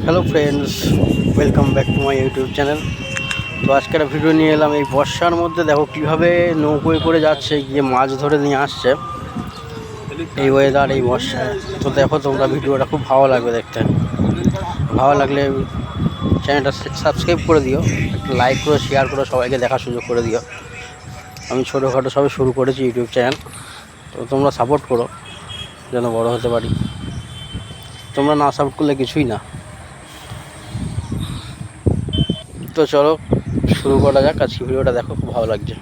Hello friends, welcome back to my YouTube channel. তো আজকে একটা ভিডিও নিয়ে এলাম। এই বর্ষার মধ্যে দেখো কীভাবে নৌকোয় করে যাচ্ছে, গিয়ে মাছ ধরে নিয়ে আসছে এই ওয়েদার, এই বর্ষায়। তো দেখো তোমরা, ভিডিওটা খুব ভালো লাগবে দেখতে। ভালো লাগলে চ্যানেলটা সাবস্ক্রাইব করে দিও, একটা লাইক করে শেয়ার করে সবাইকে দেখার সুযোগ করে দিও। আমি ছোটোখাটো সবে শুরু করেছি ইউটিউব চ্যানেল, তো তোমরা সাপোর্ট করো যেন বড় হতে পারি। তোমরা না সাপোর্ট করলে কিছুই না। তো চলো শুরু করা যাক। আজকে ভিডিওটা দেখো, খুব ভালো লাগছে।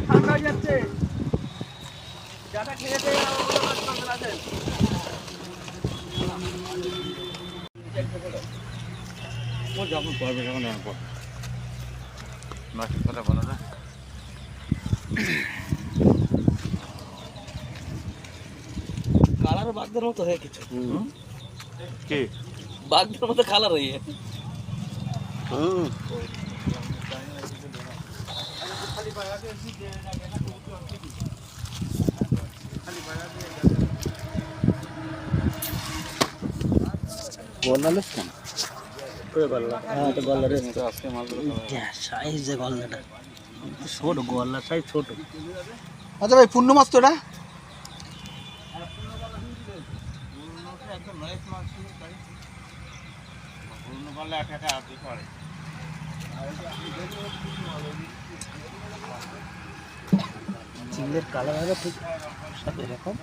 ঠান্ডা হয়ে যাচ্ছে, যাটা খেয়ে যখন পড়বে যখন নষ্ট কথা বলো না। কালার বাঘদের মতো হয়ে কিছু কি বাঘদের মতো কালার হয়ে গলনালে কেন সাইজ যে গলনাটা ছোট, গলনা সাইজ ছোট। আচ্ছা ভাই, পূর্ণ মাছ তো এটা? চিংড়ির কালার হবে ঠিক এরকম।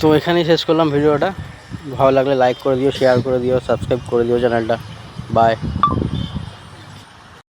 তো এখানেই শেষ করলাম ভিডিওটা। ভালো লাগলে লাইক করে দিও, শেয়ার করে দিও, সাবস্ক্রাইব করে দিও চ্যানেলটা। বাই।